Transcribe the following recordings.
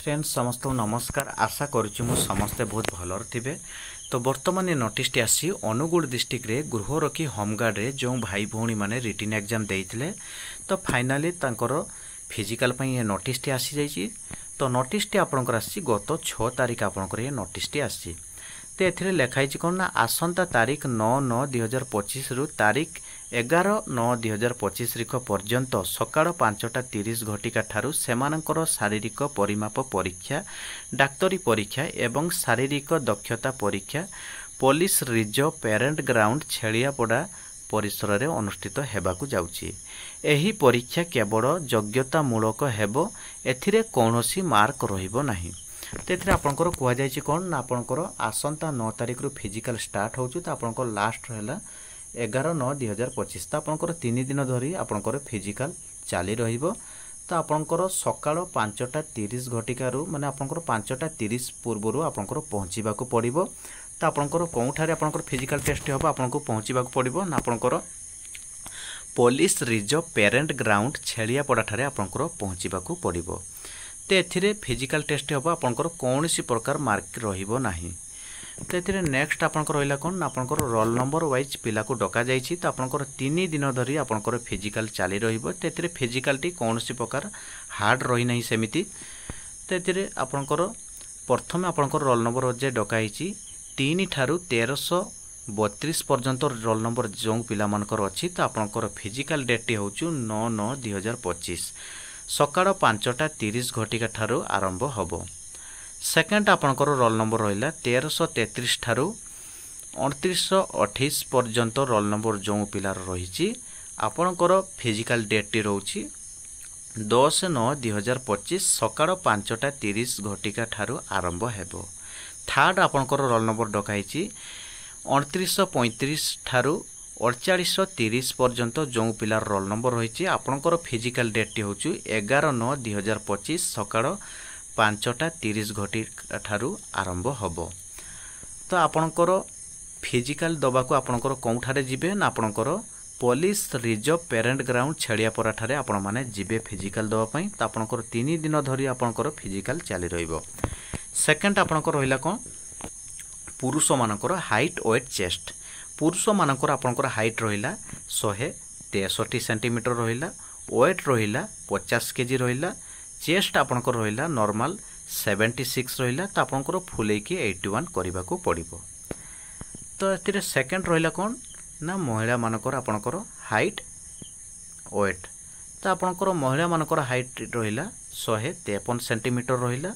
Friends समस्त नमस्कार आशा करुछु मु समस्ते बहुत भलर थिबे। तो वर्तमान ये नोटिस टी आसी अनुगुल डिस्ट्रिक्ट रे गृहरक्षी होमगार्ड रे जो भाई भौणी माने रिटन एग्जाम देइथिले तो फाइनली तांकर फिजिकल पई ये नोटिस टी आसी जाईची। तो नोटिस टी आपनकर आसी गत 6 तारिख आपनकर ये नोटिस टी आसी। तो एथिरे लेखाई कोन ना आसंता तारीख 9/9/2025 रु तारीख 11/9/2025 रिख पर्यंत सकाळ 5:30 घटिका ठारू सेमानकर शारीरिक परिमाप परीक्षा, डाक्तरी परीक्षा एवं शारीरिक दक्षता परीक्षा पुलिस रिजर्व पेरेंट ग्राउंड छेलियापड़ा परिसर रे अनुष्ठित हेबाकु जाउची। एही परीक्षा केवल योग्यतामूलक हेबो, एथिरे कौनसी मार्क रहिबो नाही। तो ये आपंकर कहुई कौन ना आपंकर आसंता 9 तारिख रु फिजिकल स्टार्ट हो तो आपंकर लास्ट है 11/9/2025। तो आपंकर 3 दिन धरी आपंकर फिजिकल चली रहिबो। तो आपंकर सकाळ 5:30 घटिका माने आपंकर 5:30 पूर्व आपंकर पहुँचवाक पड़िबो। तो आपंकर कौठारे आपंकर फिजिकल टेस्ट हम आपको पहुँचवाक पड़िबो ना आपंकर पुलिस रिजर्व पेरेंट ग्राउंड छेलियापड़ा ठारे आपंकर पहुँचवाक पड़िबो। तो एथिरे फिजिकल टेस्ट हम आपंकर कौन सी प्रकार मार्क रहिबो नाही। तो एथिरे नेक्स्ट आपंकर रहिला कोन आपंकर रोल नंबर वाइज पिला को डका जाइछि। तो आपंकर 3 दिन धरी आपंकर फिजिकल चली रहिबो। तो एथिरे फिजिकल टी कौन सी प्रकार हार्ड रही नाही सेमिति। तो एथिरे आपंकर प्रथम आपंकर रोल नंबर जे डका हिछि 3 ठारू 1332 पर्यंत रोल नंबर जो पिला मानकर अछि। तो आपंकर फिजिकल डेट टी होछु 9/9/2025 सकाळ 5:30 घटिका ठारू आरंभ होबो। सेकेंड आपनकर रोल नंबर रहिला 1333 ठारू 2928 पर्यंत रोल नंबर जो पिलार रहिछि आपनकर फिजिकल डेट टी रहउछि 10/9/2025 सकाळ 5:30 घटिका ठारू आरंभ हेबो। थर्ड आपनकर रोल नंबर डकाइछि 2935 ठारू 4830 पर्यंत जो पिलार रोल नंबर रही आपंकर फिजिकल डेट टी हूँ 11/9/2025 सकाळ 5:30 घटिका ठारू आरंभ होबो। तो आपंकर फिजिकल दबाको आपंकर कौठारे जिबे ना आपंकर पुलिस रिजर्व पेरेंट ग्राउंड छेलियापड़ा ठारे आपण माने जिबे फिजिकल दबा पई। तो आपंकर 3 दिन धरी आपंकर फिजिकल चली रहिबो। सेकंड आपंकर रहिला कोन पुरुष मानकर हाइट वेट चेस्ट। पुरुष मानकर आपंकर हाइट रहिला 163 सेंटीमीटर रहिला, वेट रहिला 50 केजी रहिला, चेस्ट आपंकर रहिला नॉर्मल 76 रहिला। तो आपंकर फुले की 81 करबा को पड़िबो। तो एथिरे सेकंड रहिला कोन ना महिला मानकर आपंकर हाइट वेट। तो आपंकर महिला मानकर हाइट रहिला 153 सेंटीमीटर रहिला,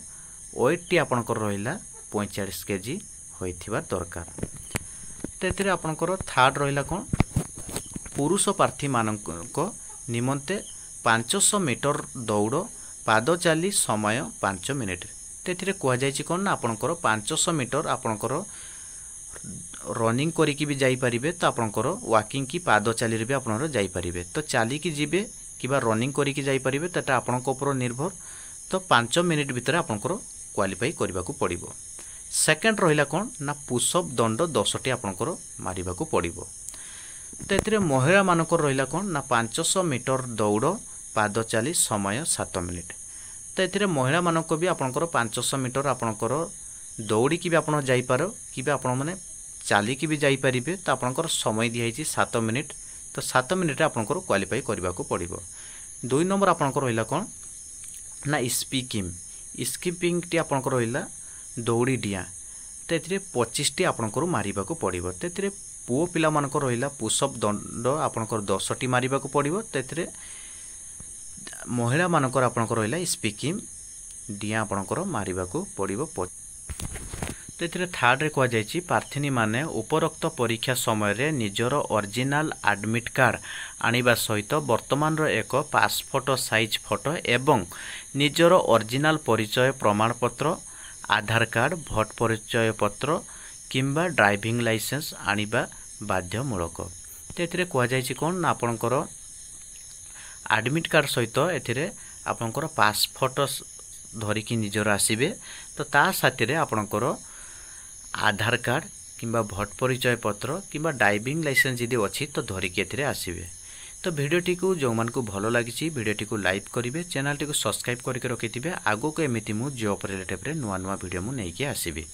वेट टी आपंकर रहिला 45 केजी होइथिबा दरकार। तो ये आपंकर थर्ड रहिला कोन पुरुष प्रार्थी मानक निमंते 500 मीटर दौड़ पाद चाली समय 5 मिनिट। तो ये कह जाइछि कोन ना आपंकर 500 मीटर आपंकर रनिंग करिकी भी जाई परिबे। तो आपंकर वाकिंग की पाद चाली रे भी आपनर जाई परिबे। तो चाली की जिबे किबा रनिंग करिकी जाई परिबे तटा आपनक ऊपर निर्भर। तो 5 मिनिट भितर आपंकर क्वालिफाई करबा को पड़िबो। सेकेंड रहिला कोन ना पुशअप दंड 10टी आपनकर मारिबा को पड़िबो। तो एथिरे महिला मानकर रहिला कोन ना 500 मीटर दौड़ पाद चाली समय 7 मिनिट। तो एथिरे महिला मानक भी आपनकर 500 मीटर आपनकर दौड़ी की भी आपन जाई पारो कि भी आपन माने चाली की भी जाई परिबे। तो आपनकर समय दिया हिची 7 मिनिट। तो 7 मिनिट आपनकर क्वालिफाई करबा को पड़िबो। 2 नंबर आपनकर रहिला कोन ना स्किपिंग टी आपनकर रहिला दौड़ी डिया। तो ये 25टी आपंकर मारिबा को पड़िबो। तो ये पुओ पिला मानकर रहिला पुशअप दंड आपंकर 10टी मारिबा को पड़िबो। तो ये महिला मानकर आपंकर रहिला स्पीकिंग डिया आपंकर मारिबा को पड़िबो। तो ये थर्ड रे कह जाइछि प्रार्थी माने उपरोक्त परीक्षा समय रे निजर ओरिजिनल एडमिट कार्ड आनिबा सहित वर्तमान रो एक पासपोर्ट साइज फोटो एवं निजर ओरिजिनल परिचय प्रमाण पत्र आधार कार्ड भोट परिचय पत्र किंबा ड्राइविंग लाइसेंस आनिबा बाध्यमूलक। तो ये कह जाइछि कोन ना आपनकर एडमिट कार्ड सहित एथिरे आपनकर पासपोर्ट धरिकी निजर आसीबे। तो ता साथी रे आपनकर आधार कार्ड किंबा भोट परिचय पत्र किंबा ड्राइविंग लाइसेंस यदि अछि तो धरिकी एथिरे आसीबे। तो भिडियोटी को जो मानक भल लगी भिडियोटी को लाइक करेंगे चैनल टी को सब्सक्राइब करके रखिथे आगो को एमती मु जॉब रिलेटिव नुआ नुआ भिडियो मुझे आसबि।